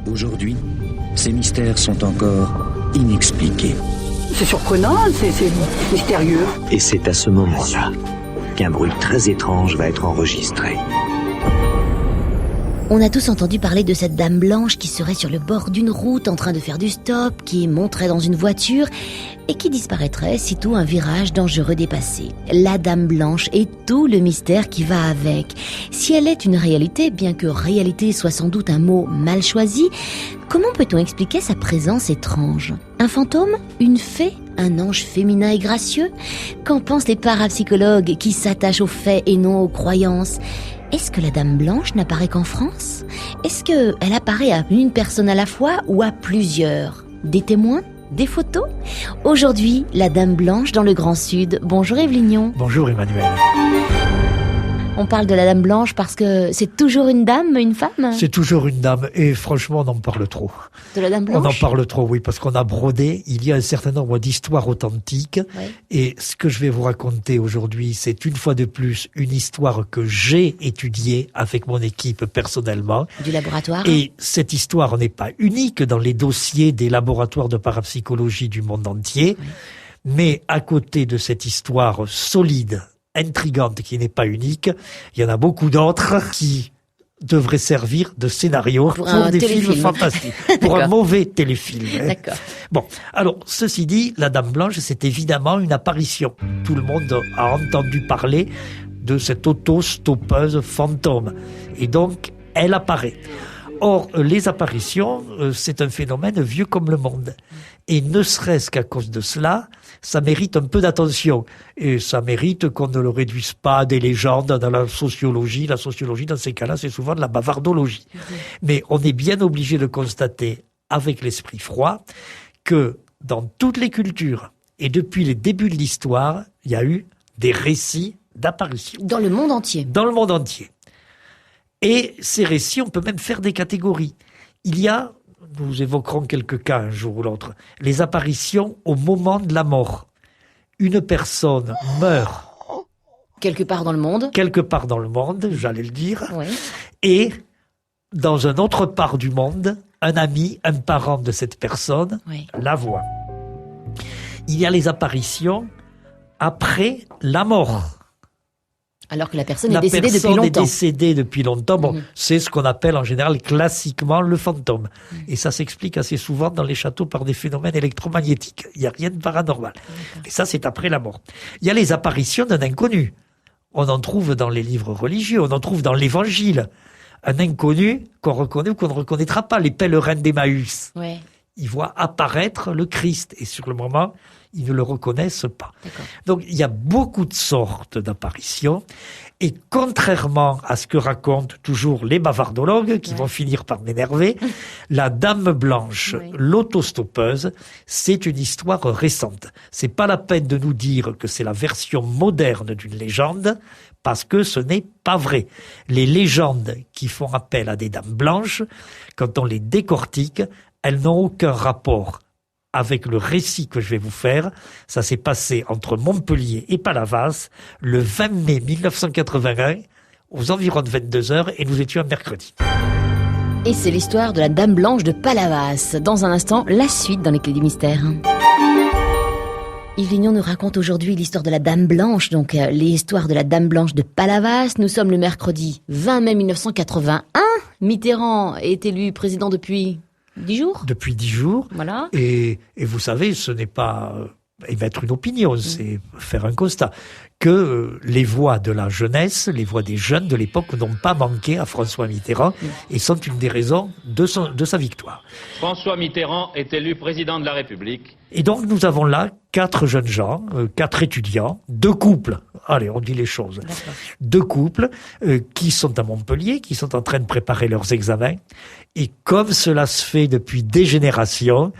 Aujourd'hui, ces mystères sont encore inexpliqués. C'est surprenant, c'est mystérieux. Et c'est à ce moment-là qu'un bruit très étrange va être enregistré. On a tous entendu parler de cette dame blanche qui serait sur le bord d'une route en train de faire du stop, qui monterait dans une voiture et qui disparaîtrait sitôt un virage dangereux dépassé. La dame blanche et tout le mystère qui va avec. Si elle est une réalité, bien que réalité soit sans doute un mot mal choisi, comment peut-on expliquer sa présence étrange ? Un fantôme ? Une fée ? Un ange féminin et gracieux ? Qu'en pensent les parapsychologues qui s'attachent aux faits et non aux croyances ? Est-ce que la Dame Blanche n'apparaît qu'en France ? Est-ce qu'elle apparaît à une personne à la fois ou à plusieurs ? Des témoins ? Des photos ? Aujourd'hui, la Dame Blanche dans le Grand Sud. Bonjour Yves Lignon. Bonjour Emmanuel. On parle de la Dame Blanche parce que c'est toujours une dame, une femme ? C'est toujours une dame et franchement on en parle trop. De la Dame Blanche ? On en parle trop, oui, parce qu'on a brodé, il y a un certain nombre d'histoires authentiques. Oui. Et ce que je vais vous raconter aujourd'hui, c'est une fois de plus une histoire que j'ai étudiée avec mon équipe personnellement. Du laboratoire ? Et cette histoire n'est pas unique dans les dossiers des laboratoires de parapsychologie du monde entier. Oui. Mais à côté de cette histoire solide, intrigante, qui n'est pas unique, il y en a beaucoup d'autres qui devraient servir de scénario pour des films fantastiques, pour un mauvais téléfilm. D'accord. Bon, alors, ceci dit, la Dame Blanche, c'est évidemment une apparition. Tout le monde a entendu parler de cette autostoppeuse fantôme. Et donc, elle apparaît. Or, les apparitions, c'est un phénomène vieux comme le monde. Et ne serait-ce qu'à cause de cela, ça mérite un peu d'attention. Et ça mérite qu'on ne le réduise pas à des légendes dans la sociologie. La sociologie, dans ces cas-là, c'est souvent de la bavardologie. Mais on est bien obligé de constater, avec l'esprit froid, que dans toutes les cultures, et depuis les débuts de l'histoire, il y a eu des récits d'apparitions. Dans le monde entier. Dans le monde entier. Et ces récits, on peut même faire des catégories. Il y a, nous évoquerons quelques cas un jour ou l'autre, les apparitions au moment de la mort. Une personne meurt. Quelque part dans le monde. Quelque part dans le monde, j'allais le dire. Oui. Et dans une autre part du monde, un ami, un parent de cette personne, la voit. Il y a les apparitions après la mort. Alors que la personne est décédée depuis longtemps. La personne est décédée depuis longtemps. Bon, c'est ce qu'on appelle en général classiquement le fantôme. Et ça s'explique assez souvent dans les châteaux par des phénomènes électromagnétiques. Il n'y a rien de paranormal. Et ça, c'est après la mort. Il y a les apparitions d'un inconnu. On en trouve dans les livres religieux, on en trouve dans l'Évangile. Un inconnu qu'on reconnaît ou qu'on ne reconnaîtra pas. Les pèlerins d'Emmaüs. Ouais. Ils voient apparaître le Christ. Et sur le moment, ils ne le reconnaissent pas. D'accord. Donc, il y a beaucoup de sortes d'apparitions. Et contrairement à ce que racontent toujours les bavardologues, qui vont finir par m'énerver, la Dame Blanche, l'autostoppeuse, c'est une histoire récente. C'est pas la peine de nous dire que c'est la version moderne d'une légende, parce que ce n'est pas vrai. Les légendes qui font appel à des Dames Blanches, quand on les décortique, elles n'ont aucun rapport avec le récit que je vais vous faire. Ça s'est passé entre Montpellier et Palavas le 20 mai 1981 aux environs de 22h et nous étions un mercredi. Et c'est l'histoire de la Dame Blanche de Palavas. Dans un instant, la suite dans les Clés du Mystère. Yves Lignon nous raconte aujourd'hui l'histoire de la Dame Blanche, donc l'histoire de la Dame Blanche de Palavas. Nous sommes le mercredi 20 mai 1981. Mitterrand est élu président depuis 10 jours ? Depuis 10 jours. Voilà. Et vous savez, ce n'est pas émettre une opinion, c'est faire un constat. Que les voix de la jeunesse, les voix des jeunes de l'époque n'ont pas manqué à François Mitterrand et sont une des raisons de sa victoire. François Mitterrand est élu président de la République. Et donc nous avons là 4 jeunes gens, 4 étudiants, 2 couples. Allez, on dit les choses. D'accord. 2 couples qui sont à Montpellier, qui sont en train de préparer leurs examens. Et comme cela se fait depuis des générations,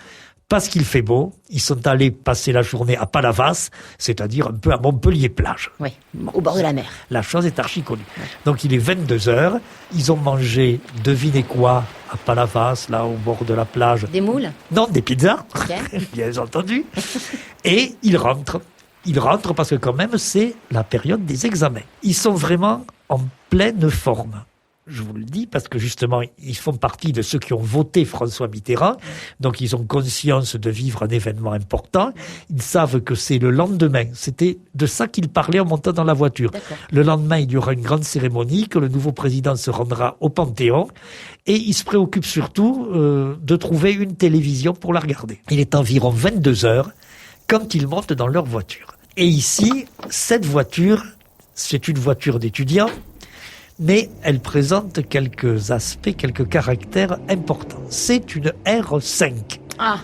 parce qu'il fait beau, ils sont allés passer la journée à Palavas, c'est-à-dire un peu à Montpellier-Plage. Oui, au bord de la mer. La chose est archi connue. Donc il est 22h, ils ont mangé, devinez quoi, à Palavas, là au bord de la plage. Des moules ? Non, des pizzas, Okay. bien entendu. Et ils rentrent. Ils rentrent parce que quand même c'est la période des examens. Ils sont vraiment en pleine forme. je vous le dis, parce que justement, ils font partie de ceux qui ont voté François Mitterrand, donc ils ont conscience de vivre un événement important. Ils savent que c'est le lendemain. C'était de ça qu'ils parlaient en montant dans la voiture. D'accord. Le lendemain, il y aura une grande cérémonie, que le nouveau président se rendra au Panthéon, et ils se préoccupent surtout de trouver une télévision pour la regarder. Il est environ 22 heures quand ils montent dans leur voiture. Et ici, cette voiture, c'est une voiture d'étudiant, mais elle présente quelques aspects, quelques caractères importants. C'est une R5. Ah,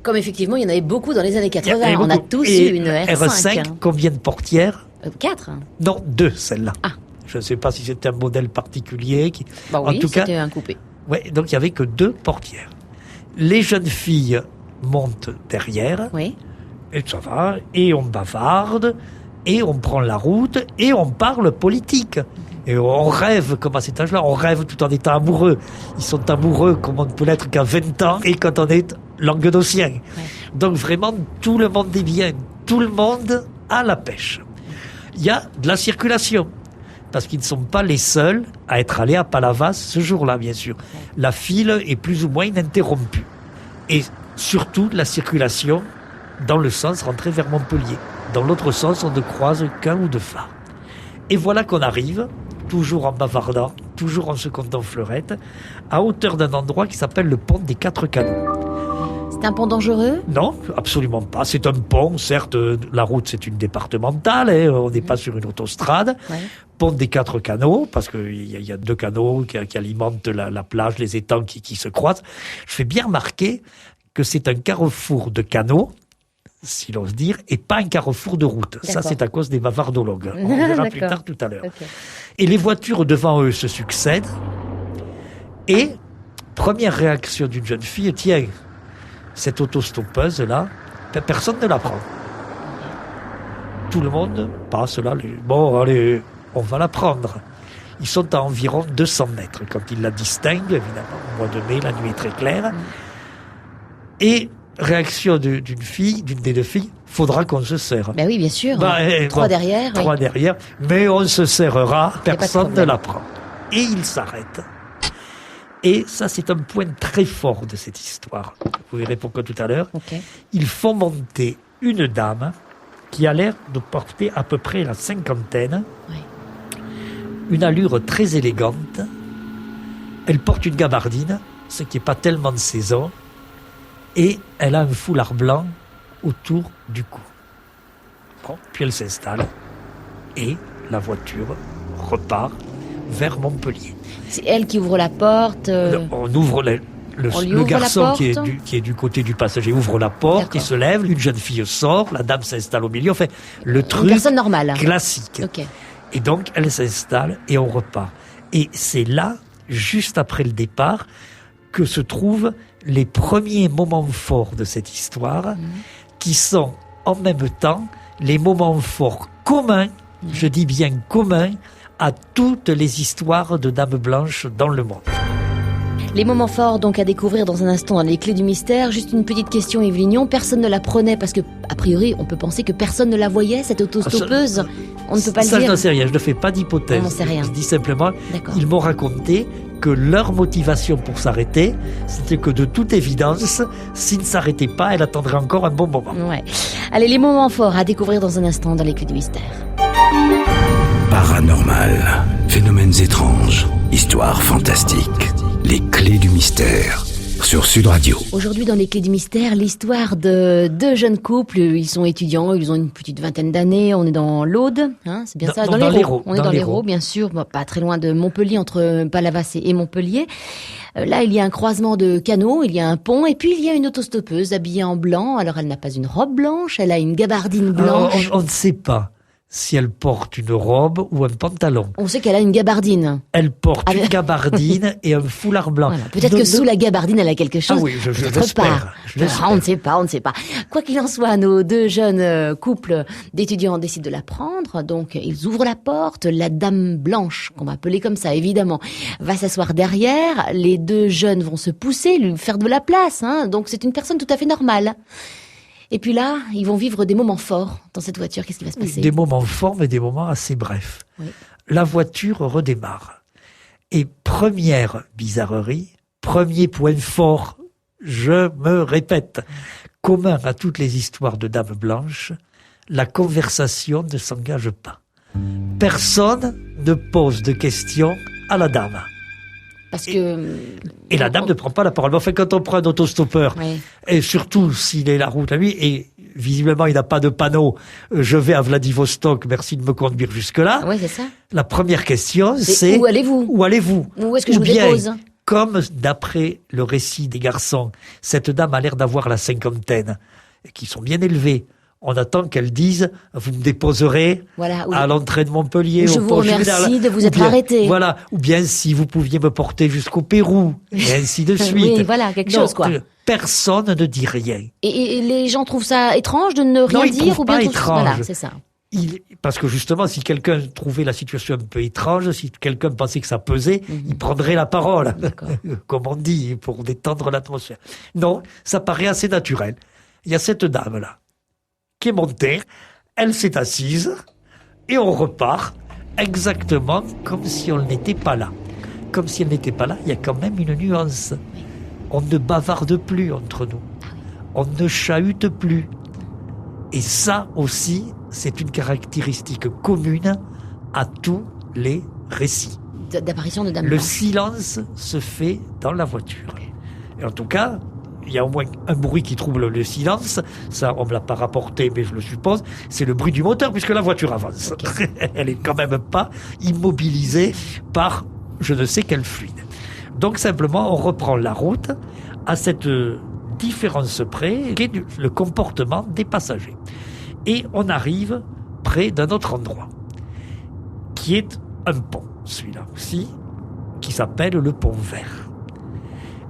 comme effectivement, il y en avait beaucoup dans les années 80. Il y en a On a beaucoup. tous Et eu une R5. R5, combien de portières? 4. Non, 2, celle-là. Ah. Je ne sais pas si c'était un modèle particulier. Bah oui, en tout cas, c'était un coupé. ouais, donc il n'y avait que 2 portières. Les jeunes filles montent derrière, Oui. et ça va, et on bavarde, et on prend la route, et on parle politique. Et on rêve, comme à cet âge-là, on rêve tout en étant amoureux. Ils sont amoureux comme on ne peut l'être qu'à 20 ans, et quand on est languedocien. Ouais. Donc vraiment, tout le monde est bien, tout le monde a la pêche. Il y a de la circulation, parce qu'ils ne sont pas les seuls à être allés à Palavas ce jour-là, bien sûr. La file est plus ou moins ininterrompue. Et surtout, de la circulation dans le sens rentré vers Montpellier. Dans l'autre sens, on ne croise qu'un ou 2 phares. Et voilà qu'on arrive, toujours en bavardant, toujours en se comptant fleurette, à hauteur d'un endroit qui s'appelle le pont des 4 Canaux. C'est un pont dangereux? Non, absolument pas. C'est un pont, certes, la route c'est une départementale, hein, on n'est pas sur une autostrade. Ouais. Pont des 4 canaux, parce qu'il y a 2 canaux qui alimentent la plage, les étangs qui se croisent. Je fais bien remarquer que c'est un carrefour de canaux, si l'ose dire, et pas un carrefour de route. Ça, D'accord. c'est à cause des bavardologues. On verra plus D'accord. tard tout à l'heure. Ok. Et les voitures devant eux se succèdent. Et, première réaction d'une jeune fille, tiens, cette autostoppeuse-là, personne ne la prend. Tout le monde passe là. Bon, allez, on va la prendre. Ils sont à environ 200 mètres. Quand ils la distinguent, évidemment, au mois de mai, la nuit est très claire. Et réaction d'une fille, d'une des 2 filles, faudra qu'on se serre. Ben oui, bien sûr. Bah, 3 derrière. oui. 3 derrière, mais on se serrera, pas de personne ne problème. la prend. Et il s'arrête. Et ça, c'est un point très fort de cette histoire. Vous verrez pourquoi tout à l'heure. Ok. Ils font monter une dame qui a l'air de porter à peu près la cinquantaine, Oui. une allure très élégante. Elle porte une gabardine, ce qui n'est pas tellement de saison, et elle a un foulard blanc autour du cou. Bon, puis elle s'installe, et la voiture repart vers Montpellier. C'est elle qui ouvre la porte. On ouvre On lui le ouvre la garçon qui porte est du côté du passager ouvre la porte, D'accord. il se lève, une jeune fille sort, la dame s'installe au milieu, enfin, le Une truc personne normale. classique. Ok. Et donc, elle s'installe et on repart. Et c'est là, juste après le départ, que se trouvent les premiers moments forts de cette histoire, qui sont en même temps les moments forts communs, je dis bien communs, à toutes les histoires de Dames Blanches dans le monde. Les moments forts donc à découvrir dans un instant dans les clés du mystère. Juste une petite question, Yves Lignon. Personne ne la prenait parce que, a priori, on peut penser que personne ne la voyait, cette autostoppeuse. On ne peut pas Ça, le je dire. n'en sais rien, je ne fais pas d'hypothèse. On n'en sait rien. Je dis simplement, D'accord. ils m'ont raconté que leur motivation pour s'arrêter, c'était que de toute évidence, s'ils ne s'arrêtaient pas, elle attendrait encore un bon moment. Ouais. Allez, les moments forts à découvrir dans un instant dans les clés du mystère. Paranormal, phénomènes étranges, histoires fantastiques, les clés du mystère sur Sud Radio. Aujourd'hui, dans les clés du mystère, l'histoire de 2 jeunes couples. Ils sont étudiants, ils ont une petite vingtaine d'années. On est dans l'Aude, hein, c'est bien ça, Dans l'Hérault. l'Hérault, On est dans dans l'Hérault. l'Hérault, bien sûr, bon, pas très loin de Montpellier, entre Palavas et Montpellier. Là, il y a un croisement de canaux, il y a un pont, et puis il y a une autostoppeuse habillée en blanc. Alors, elle n'a pas une robe blanche, elle a une gabardine Alors, blanche. on ne sait pas si elle porte une robe ou un pantalon. On sait qu'elle a une gabardine. Elle porte Ah, une mais- gabardine et un foulard blanc. Voilà. Peut-être que sous la gabardine, elle a quelque chose. Ah oui, je Peut-être l'espère, pas. je l'espère. On ne sait pas, on ne sait pas. Quoi qu'il en soit, nos 2 jeunes couples d'étudiants décident de la prendre. Donc, ils ouvrent la porte. La dame blanche, qu'on va appeler comme ça, évidemment, va s'asseoir derrière. Les 2 jeunes vont se pousser, lui faire de la place. Hein. Donc, c'est une personne tout à fait normale. Et puis là, ils vont vivre des moments forts dans cette voiture. Qu'est-ce qui va se passer? Des moments forts, mais des moments assez brefs. Oui. La voiture redémarre. Et première bizarrerie, premier point fort, je me répète, commun à toutes les histoires de Dame Blanche, la conversation ne s'engage pas. Personne ne pose de questions à la dame. Parce que... Et la dame ne prend pas la parole. Enfin, quand on prend un autostoppeur, Oui. et surtout s'il est la route à lui, et visiblement il n'a pas de panneau, je vais à Vladivostok, merci de me conduire jusque-là. Oui, c'est ça. La première question, c'est... Où allez-vous? Où allez-vous? Où est-ce que je Ou vous bien, dépose? comme d'après le récit des garçons, cette dame a l'air d'avoir la cinquantaine, et qui sont bien élevés. On attend qu'elle dise « Vous me déposerez Voilà, oui. à l'entrée de Montpellier. Je au vous pont remercie Juvénal. de vous Ou être bien- arrêté. Voilà. Ou bien si vous pouviez me porter jusqu'au Pérou. Et ainsi de suite. Oui, voilà, quelque Non, chose, quoi. Personne ne dit rien. Et les gens trouvent ça étrange de ne rien ils dire trouvent ou bien pas trouvent- étrange. Voilà, c'est ça. Parce que justement, si quelqu'un trouvait la situation un peu étrange, si quelqu'un pensait que ça pesait, il prendrait la parole, D'accord. comme on dit, pour détendre l'atmosphère. Non, ça paraît assez naturel. Il y a cette dame-là qui est montée, elle s'est assise, et on repart exactement comme si on n'était pas là. Comme si elle n'était pas là, il y a quand même une nuance. On ne bavarde plus entre nous. On ne chahute plus. Et ça aussi, c'est une caractéristique commune à tous les récits. D'apparition de Dame Le Blanche. silence se fait dans la voiture. Et en tout cas, il y a au moins un bruit qui trouble le silence. Ça, on ne me l'a pas rapporté, mais je le suppose. C'est le bruit du moteur, puisque la voiture avance. Elle est quand même pas immobilisée par je ne sais quel fluide. Donc simplement, on reprend la route à cette différence près, qui est le comportement des passagers. Et on arrive près d'un autre endroit, qui est un pont, celui-là aussi, qui s'appelle le pont Vert.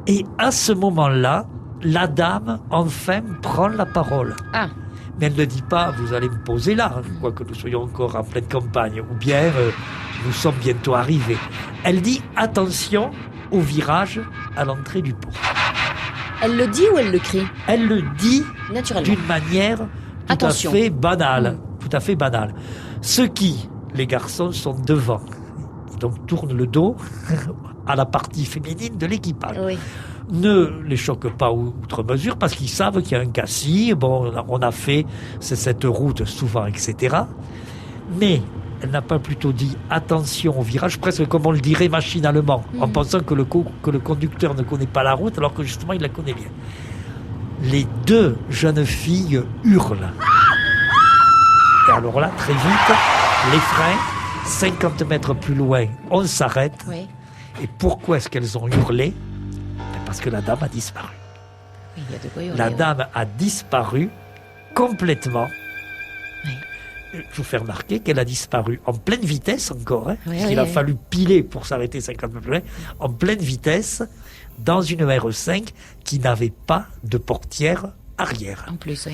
Et à ce moment-là, la dame, enfin, prend la parole. Ah, Mais elle ne dit pas, vous allez me poser là, je crois que nous soyons encore en pleine campagne, ou bien nous sommes bientôt arrivés. Elle dit, attention au virage à l'entrée du pont. elle le dit ou elle le crie? Elle le dit Naturellement. d'une manière tout Attention. à fait banale. Tout à fait banale. Ceux qui, les garçons, sont devant, donc tournent le dos à la partie féminine de l'équipage. Oui. Ne les choquent pas outre mesure parce qu'ils savent qu'il y a un cassis. Bon, on a fait cette route souvent, etc. Mais elle n'a pas plutôt dit attention au virage, presque comme on le dirait machinalement, en pensant que le conducteur ne connaît pas la route, alors que justement il la connaît bien. Les deux jeunes filles hurlent. Et alors là, très vite, les freins, 50 mètres plus loin, on s'arrête. Oui. Et pourquoi est-ce qu'elles ont hurlé? Parce que la dame a disparu. Oui, il y a de quoi hurler, La oui. dame a disparu complètement. Oui. Je vous fais remarquer qu'elle a disparu en pleine vitesse encore. Oui, Il oui, a oui. fallu piler pour s'arrêter 50 mètres plus loin. En pleine vitesse, dans une RE5 qui n'avait pas de portière arrière. En plus, oui.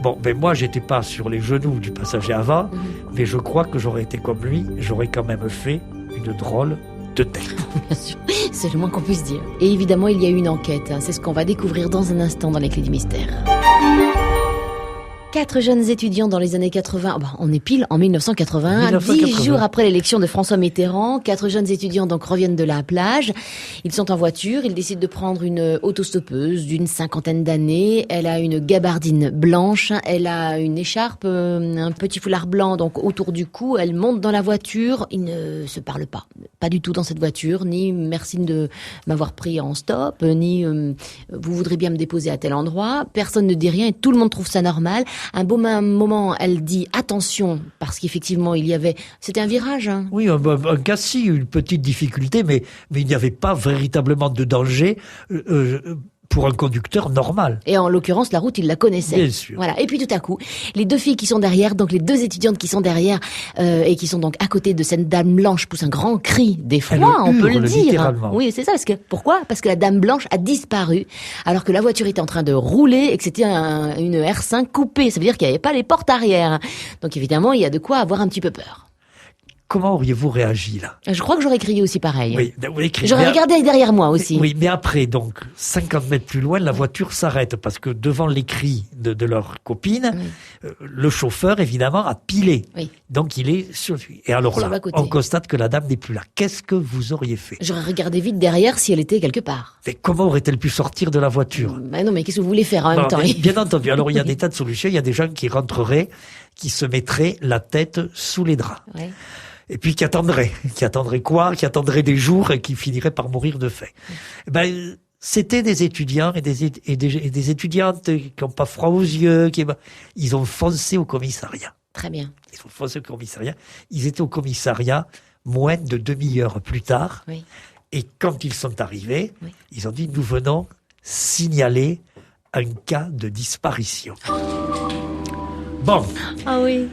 Bon, ben moi, j'étais pas sur les genoux du passager avant, mais je crois que j'aurais été comme lui, j'aurais quand même fait une drôle de tête. Bien sûr. C'est le moins qu'on puisse dire. Et évidemment, il y a eu une enquête. C'est ce qu'on va découvrir dans un instant dans les Clés du Mystère. 4 jeunes étudiants dans les années 80, on est pile en 1981, 1980. 10 jours après l'élection de François Mitterrand. 4 jeunes étudiants donc reviennent de la plage. Ils sont en voiture, ils décident de prendre une autostoppeuse d'une 50aine d'années. Elle a une gabardine blanche, elle a une écharpe, un petit foulard blanc donc autour du cou. Elle monte dans la voiture, ils ne se parlent pas du tout dans cette voiture, ni merci de m'avoir pris en stop, ni vous voudrez bien me déposer à tel endroit. Personne ne dit rien et tout le monde trouve ça normal. Un beau moment, elle dit attention, parce qu'effectivement, c'était un virage. Hein. Oui, un cassis, une petite difficulté, mais il n'y avait pas véritablement de danger pour un conducteur normal. Et en l'occurrence, la route, il la connaissait. Bien sûr. Voilà. Et puis tout à coup, les deux filles qui sont derrière, donc les deux étudiantes qui sont derrière et qui sont donc à côté de cette dame blanche, poussent un grand cri d'effroi, on peut le hurle, dire. littéralement. Oui, c'est ça. Pourquoi ? Parce que la dame blanche a disparu, alors que la voiture était en train de rouler et que c'était une R5 coupée. Ça veut dire qu'il n'y avait pas les portes arrière. Donc évidemment, il y a de quoi avoir un petit peu peur. Comment auriez-vous réagi là? Je crois que j'aurais crié aussi pareil. Oui, oui, J'aurais regardé derrière moi aussi. Oui, mais après, donc, 50 mètres plus loin, la voiture s'arrête parce que devant les cris de leur copine, le chauffeur, évidemment, a pilé. Oui. Donc, il est sur lui. Et alors Sur là, le côté. on constate que la dame n'est plus là. Qu'est-ce que vous auriez fait? J'aurais regardé vite derrière si elle était quelque part. Mais comment aurait-elle pu sortir de la voiture? Non, mais qu'est-ce que vous voulez faire en même temps? Bien entendu. Alors, il y a des tas de solutions. Il y a des gens qui rentreraient, qui se mettraient la tête sous les draps. Ouais. Et puis qui attendrait quoi? Qui attendrait des jours et qui finirait par mourir de faim. C'était des étudiants et des étudiantes qui n'ont pas froid aux yeux, ils ont foncé au commissariat. Très bien. Ils ont foncé au commissariat. Ils étaient au commissariat moins de demi-heure plus tard. Oui. Et quand ils sont arrivés, Oui. ils ont dit, nous venons signaler un cas de disparition. Bon. Ah oui.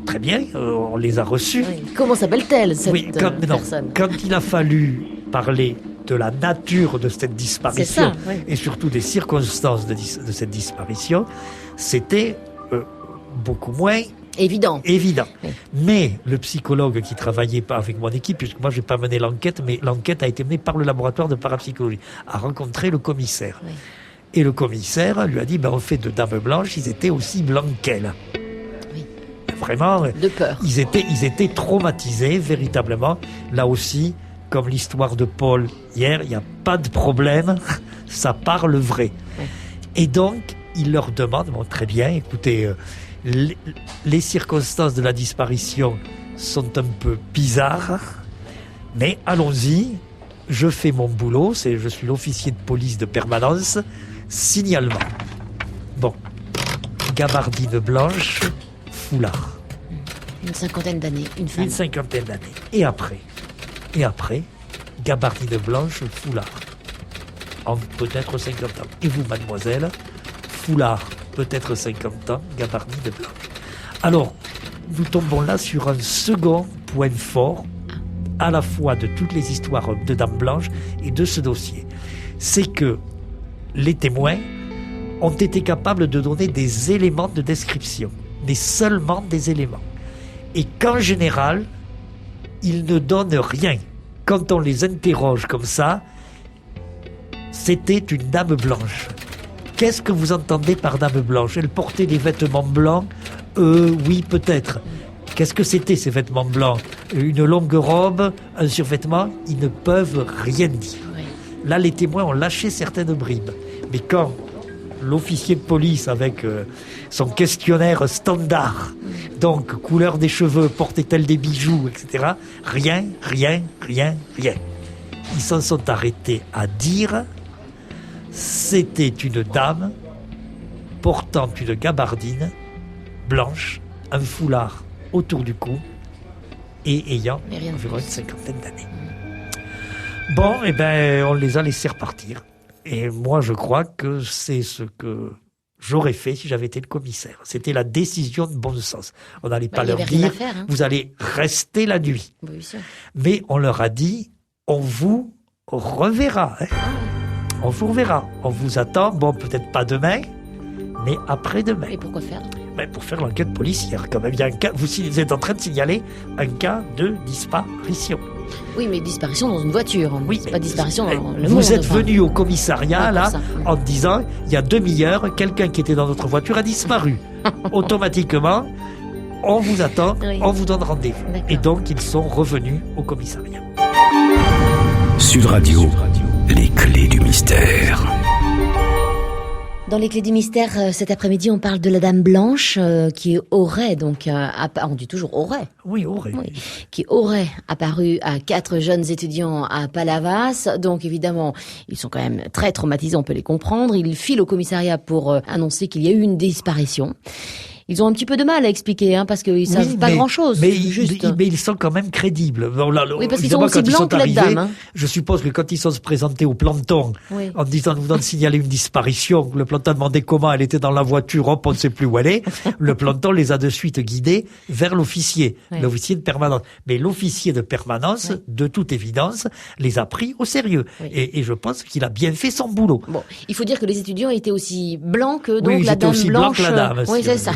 Très bien, on les a reçus. Oui. Comment s'appelle-t-elle, cette personne? Quand il a fallu parler de la nature de cette disparition C'est ça, oui. et surtout des circonstances de cette disparition, c'était beaucoup moins Évident. évident. Oui. Mais le psychologue qui travaillait pas avec mon équipe, puisque moi je n'ai pas mené l'enquête, mais l'enquête a été menée par le laboratoire de parapsychologie, a rencontré le commissaire. Oui. Et le commissaire lui a dit, en fait, de Dame Blanche, ils étaient aussi blancs qu'elle. Oui. Vraiment. De peur. Ils étaient traumatisés, véritablement. Là aussi, comme l'histoire de Paul hier, il n'y a pas de problème, ça parle vrai. Oui. Et donc, il leur demande, très bien, écoutez, les circonstances de la disparition sont un peu bizarres, mais allons-y, je fais mon boulot, je suis l'officier de police de permanence, signalement. Bon, gabardine blanche, foulard. Une cinquantaine d'années, une femme. Une cinquantaine d'années. Et après, gabardine blanche, foulard. En peut-être 50 ans. Et vous, mademoiselle, foulard, peut-être 50 ans, gabardine blanche. Alors, nous tombons là sur un second point fort, à la fois de toutes les histoires de Dame Blanche et de ce dossier. C'est que les témoins ont été capables de donner des éléments de description, mais seulement des éléments. Et qu'en général, ils ne donnent rien. Quand on les interroge comme ça, c'était une dame blanche. Qu'est-ce que vous entendez par dame blanche? Elle portait des vêtements blancs? Oui, peut-être. Qu'est-ce que c'était ces vêtements blancs? Une longue robe, un survêtement? Ils ne peuvent rien dire. Oui. Là, les témoins ont lâché certaines bribes. Mais quand l'officier de police, avec son questionnaire standard, donc couleur des cheveux, portait-elle des bijoux, etc., rien. Ils s'en sont arrêtés à dire c'était une dame portant une gabardine blanche, un foulard autour du cou et ayant environ une cinquantaine d'années. Bon, on les a laissés repartir. Et moi, je crois que c'est ce que j'aurais fait si j'avais été le commissaire. C'était la décision de bon sens. On n'allait pas leur dire, vous allez rester la nuit. Oui, sûr. Mais on leur a dit, on vous reverra. On vous reverra. On vous attend, peut-être pas demain, mais après-demain. Et pourquoi faire? Pour faire l'enquête policière, quand même. Il y a un cas, vous êtes en train de signaler un cas de disparition. Oui, mais disparition dans une voiture. Oui, c'est pas disparition dans le monde. Vous êtes venu au commissariat, là, en disant, il y a demi-heure, quelqu'un qui était dans notre voiture a disparu. Automatiquement, on vous attend, oui. On vous donne rendez-vous. D'accord. Et donc, ils sont revenus au commissariat. Sud Radio, les clés du mystère. Dans les clés du mystère, cet après-midi, on parle de la Dame Blanche qui aurait, donc, on dit toujours aurait. Oui, aurait. Oui, qui aurait apparu à 4 jeunes étudiants à Palavas. Donc, évidemment, ils sont quand même très traumatisés, on peut les comprendre. Ils filent au commissariat pour annoncer qu'il y a eu une disparition. Ils ont un petit peu de mal à expliquer, parce qu'ils savent pas grand-chose. Mais ils sont quand même crédibles. Oui, parce qu'ils sont aussi blancs que la dame. Je suppose que quand ils sont se présentés au planton, en disant nous venons de signaler une disparition, le planton a demandé comment elle était dans la voiture, hop, on ne sait plus où elle est. Le planton les a de suite guidés vers l'officier, l'officier de permanence. Mais l'officier de permanence, de toute évidence, les a pris au sérieux. Oui. Et je pense qu'il a bien fait son boulot. Bon, il faut dire que les étudiants étaient aussi blancs que donc la dame blanche. Blancs que la dame. Oui, c'est ça.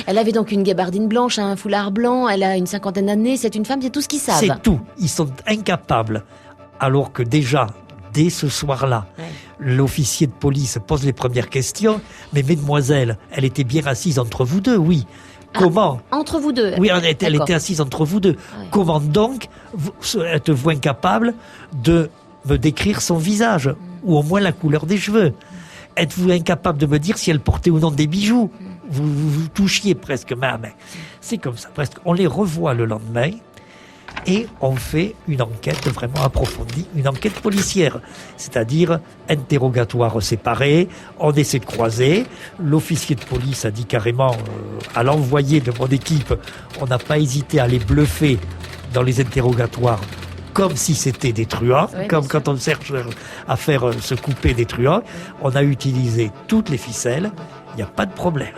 Elle avait donc une gabardine blanche, un foulard blanc, elle a une 50aine d'années, c'est une femme, c'est tout ce qu'ils savent. C'est tout. Ils sont incapables. Alors que déjà, dès ce soir-là, l'officier de police pose les premières questions. Mais mesdemoiselles, elle était bien assise entre vous deux, oui. Comment Entre vous deux. Oui, elle était assise entre vous deux. Ouais. Comment donc êtes-vous incapable de me décrire son visage ou au moins la couleur des cheveux? Êtes-vous incapable de me dire si elle portait ou non des bijoux? Vous touchiez presque ma main. C'est comme ça, presque. On les revoit le lendemain et on fait une enquête vraiment approfondie, une enquête policière. C'est-à-dire interrogatoire séparé, on essaie de croiser. L'officier de police a dit carrément à l'envoyé de mon équipe, on n'a pas hésité à les bluffer dans les interrogatoires comme si c'était des truands, comme quand on cherche à faire se couper des truands. On a utilisé toutes les ficelles, il n'y a pas de problème.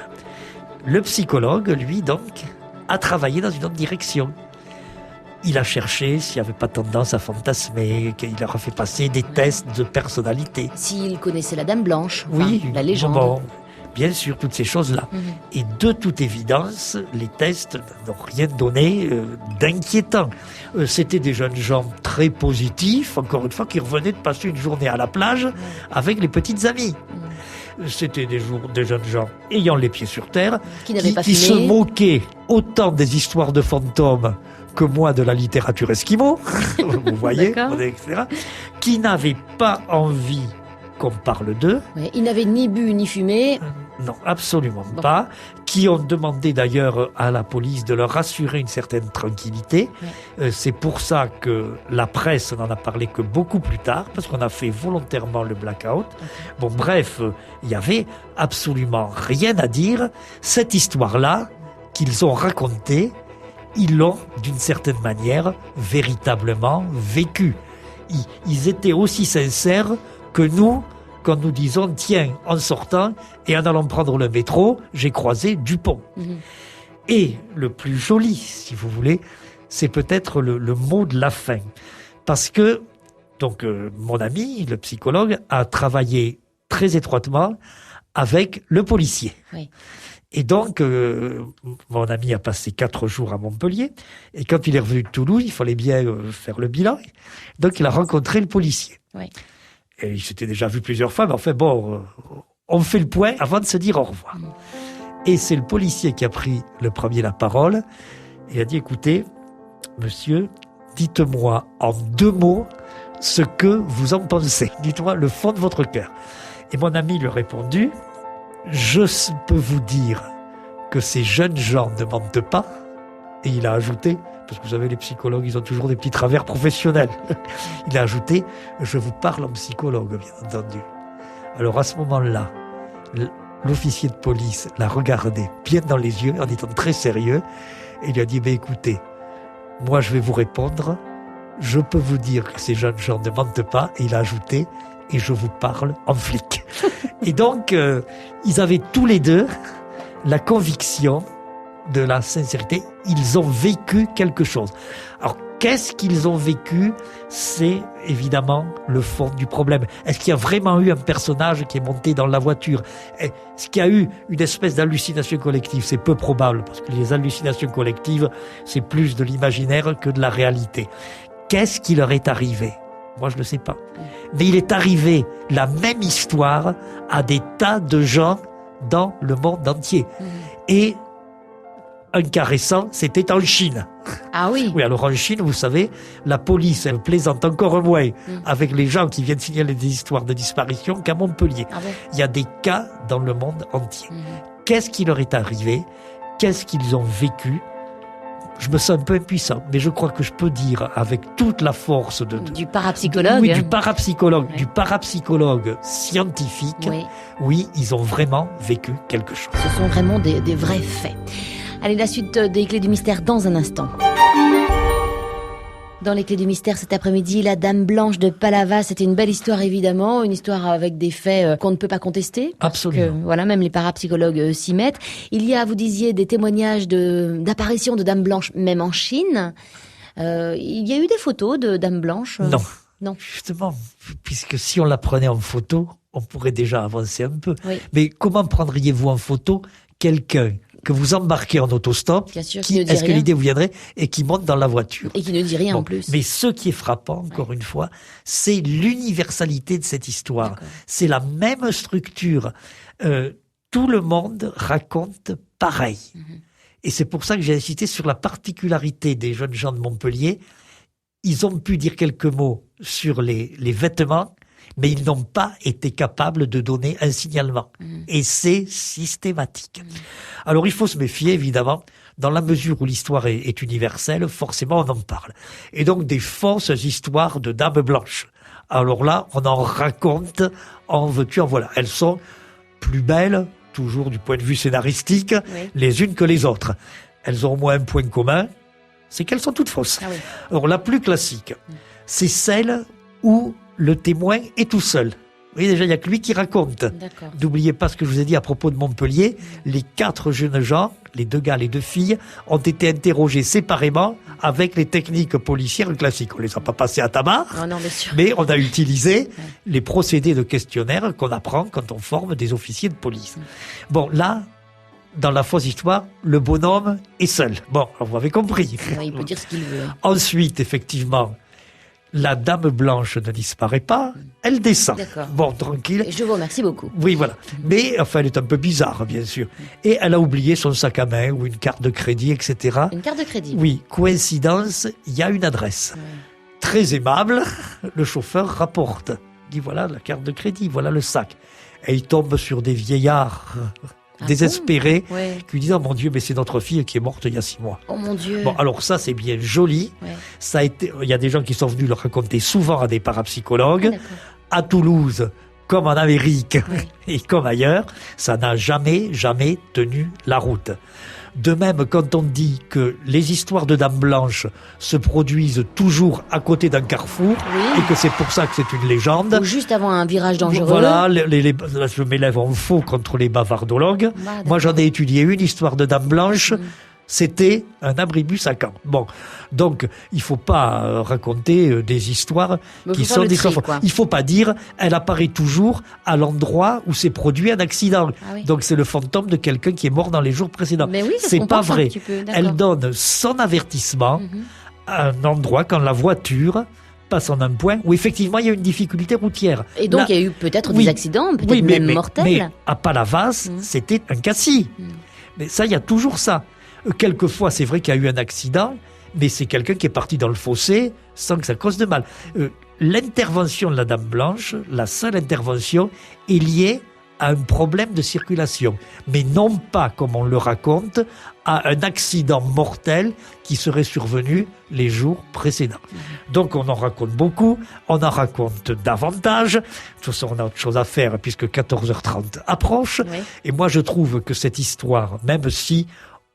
Le psychologue, lui, donc, a travaillé dans une autre direction. Il a cherché s'il n'y avait pas tendance à fantasmer, qu'il leur a fait passer des tests de personnalité. S'il connaissait la Dame Blanche, Oui, la légende. Bon, bien sûr, toutes ces choses-là. Et de toute évidence, les tests n'ont rien donné d'inquiétant. C'était des jeunes gens très positifs, encore une fois, qui revenaient de passer une journée à la plage avec les petites amies. C'était des jeunes gens ayant les pieds sur terre, qui se moquaient autant des histoires de fantômes que moi de la littérature esquimau, vous voyez, etc., qui n'avaient pas envie qu'on parle d'eux. Oui, ils n'avaient ni bu ni fumé. Non, absolument pas. Qui ont demandé d'ailleurs à la police de leur assurer une certaine tranquillité. C'est pour ça que la presse n'en a parlé que beaucoup plus tard, parce qu'on a fait volontairement le blackout. Bon, bref, il y avait absolument rien à dire. Cette histoire-là, qu'ils ont racontée, ils l'ont, d'une certaine manière, véritablement vécue. Ils étaient aussi sincères que nous, quand nous disons, tiens, en sortant et en allant prendre le métro, j'ai croisé Dupont. Et le plus joli, si vous voulez, c'est peut-être le mot de la fin. Parce que, donc, mon ami, le psychologue, a travaillé très étroitement avec le policier. Oui. Et donc, mon ami a passé 4 jours à Montpellier. Et quand il est revenu de Toulouse, il fallait bien faire le bilan. Donc, il a rencontré le policier. Oui. Et il s'était déjà vu plusieurs fois, mais enfin bon, on fait le point avant de se dire au revoir. Et c'est le policier qui a pris le premier la parole et a dit, écoutez, monsieur, dites-moi en 2 mots ce que vous en pensez. Dites-moi le fond de votre cœur. Et mon ami lui a répondu, je peux vous dire que ces jeunes gens ne mentent pas. Et il a ajouté, parce que vous savez, les psychologues, ils ont toujours des petits travers professionnels. Il a ajouté, je vous parle en psychologue, bien entendu. Alors à ce moment-là, l'officier de police l'a regardé bien dans les yeux, en étant très sérieux, et il lui a dit, écoutez, moi je vais vous répondre, je peux vous dire que ces jeunes gens ne mentent pas, et il a ajouté, et je vous parle en flic. Et donc, ils avaient tous les deux la conviction de la sincérité, ils ont vécu quelque chose. Alors, qu'est-ce qu'ils ont vécu? C'est évidemment le fond du problème. Est-ce qu'il y a vraiment eu un personnage qui est monté dans la voiture? Est-ce qu'il y a eu une espèce d'hallucination collective? C'est peu probable, parce que les hallucinations collectives, c'est plus de l'imaginaire que de la réalité. Qu'est-ce qui leur est arrivé? Moi, je ne sais pas. Mais il est arrivé la même histoire à des tas de gens dans le monde entier. Et un cas récent, c'était en Chine. Ah oui. Oui, alors en Chine, vous savez, la police, elle plaisante encore moins avec les gens qui viennent signaler des histoires de disparition qu'à Montpellier. Ah bon? Il y a des cas dans le monde entier. Qu'est-ce qui leur est arrivé? Qu'est-ce qu'ils ont vécu? Je me sens un peu impuissant, mais je crois que je peux dire avec toute la force du parapsychologue. Oui, du parapsychologue scientifique. Oui, ils ont vraiment vécu quelque chose. Ce sont vraiment des vrais faits. Allez, la suite des Clés du Mystère dans un instant. Dans les Clés du Mystère cet après-midi, la Dame Blanche de Palavas, c'était une belle histoire évidemment, une histoire avec des faits qu'on ne peut pas contester. Absolument. Que, voilà, même les parapsychologues s'y mettent. Il y a, vous disiez, des témoignages d'apparitions de Dames Blanches, même en Chine. Il y a eu des photos de Dames Blanches? Non. Justement, puisque si on la prenait en photo, on pourrait déjà avancer un peu. Oui. Mais comment prendriez-vous en photo quelqu'un que vous embarquez en autostop, Bien sûr, qui ne dit est-ce que rien. l'idée vous viendrait, et qui monte dans la voiture. Et qui ne dit rien Bon, en plus. mais ce qui est frappant, encore une fois, c'est l'universalité de cette histoire. D'accord. C'est la même structure. Tout le monde raconte pareil. Et c'est pour ça que j'ai insisté sur la particularité des jeunes gens de Montpellier. Ils ont pu dire quelques mots sur les vêtements, mais ils n'ont pas été capables de donner un signalement. Et c'est systématique. Alors il faut se méfier, évidemment, dans la mesure où l'histoire est universelle, forcément on en parle. Et donc des fausses histoires de dames blanches. Alors là, on en raconte en veux-tu, en voilà. Elles sont plus belles, toujours du point de vue scénaristique, Oui. les unes que les autres. Elles ont au moins un point commun, c'est qu'elles sont toutes fausses. Ah oui. Alors la plus classique, c'est celle où le témoin est tout seul. Vous voyez, déjà, il n'y a que lui qui raconte. D'accord. N'oubliez pas ce que je vous ai dit à propos de Montpellier. Les 4 jeunes gens, les 2 gars, les 2 filles, ont été interrogés séparément avec les techniques policières classiques. On les a pas passés à tabac, Non, non, bien sûr. mais on a utilisé les procédés de questionnaire qu'on apprend quand on forme des officiers de police. Bon, là, dans la fausse histoire, le bonhomme est seul. Bon, alors vous avez compris. Ouais, il peut dire ce qu'il veut. Ensuite, effectivement, la dame blanche ne disparaît pas, elle descend. D'accord. Bon, tranquille. Et je vous remercie beaucoup. Oui, voilà. Mais, enfin, elle est un peu bizarre, bien sûr. Et elle a oublié son sac à main ou une carte de crédit, etc. Une carte de crédit. Oui, coïncidence, il y a une adresse. Ouais. Très aimable, le chauffeur rapporte. Il dit, voilà la carte de crédit, voilà le sac. Et il tombe sur des vieillards Ah désespérés bon Ouais. qui lui disent, oh mon Dieu, mais c'est notre fille qui est morte il y a 6 mois. Oh mon Dieu. Bon, alors ça, c'est bien joli. Ouais. Ça a été, il y a des gens qui sont venus le raconter souvent à des parapsychologues. D'accord. À Toulouse, comme en Amérique Ouais. et comme ailleurs, ça n'a jamais tenu la route. De même, quand on dit que les histoires de Dames Blanches se produisent toujours à côté d'un carrefour, Oui. et que c'est pour ça que c'est une légende, Ou juste avant un virage dangereux. voilà, là, je m'élève en faux contre les bavardologues. Bah, d'accord. Moi, j'en ai étudié une histoire de Dame Blanche. C'était un abribus à Caen. Bon, donc il faut pas raconter des histoires Mais qui faut faire sont le des tri, histoires. quoi. Il faut pas dire elle apparaît toujours à l'endroit où s'est produit un accident. Ah oui. Donc c'est le fantôme de quelqu'un qui est mort dans les jours précédents. Mais oui, ça se c'est pas compense un vrai. petit peu, d'accord. Elle donne son avertissement à un endroit quand la voiture passe en un point où effectivement il y a une difficulté routière. Et donc Là- il y a eu peut-être Oui. des accidents, peut-être Oui, même mortels. mais à Palavas, Mm. c'était un cassis. Mais ça, il y a toujours ça. Quelquefois, c'est vrai qu'il y a eu un accident, mais c'est quelqu'un qui est parti dans le fossé sans que ça cause de mal. L'intervention de la Dame Blanche, la seule intervention, est liée à un problème de circulation, mais non pas, comme on le raconte, à un accident mortel qui serait survenu les jours précédents. Donc on en raconte beaucoup, on en raconte davantage. De toute façon, on a autre chose à faire puisque 14h30 approche. Oui. Et moi, je trouve que cette histoire, même si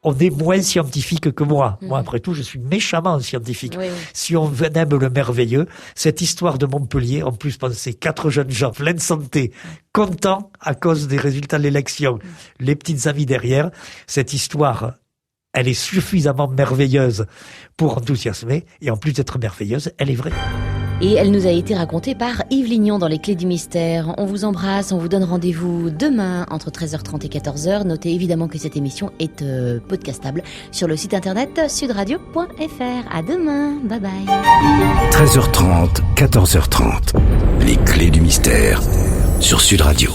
on est moins scientifique que moi, moi, après tout, je suis méchamment scientifique. Oui, oui. Si on aime le merveilleux, cette histoire de Montpellier, en plus, pensez 4 jeunes gens pleins de santé, contents à cause des résultats de l'élection, les petites amies derrière, cette histoire, elle est suffisamment merveilleuse pour enthousiasmer, et en plus d'être merveilleuse, elle est vraie. Et elle nous a été racontée par Yves Lignon dans Les Clés du Mystère. On vous embrasse, on vous donne rendez-vous demain entre 13h30 et 14h. Notez évidemment que cette émission est podcastable sur le site internet sudradio.fr. À demain, bye bye. 13h30, 14h30. Les clés du mystère sur Sud Radio.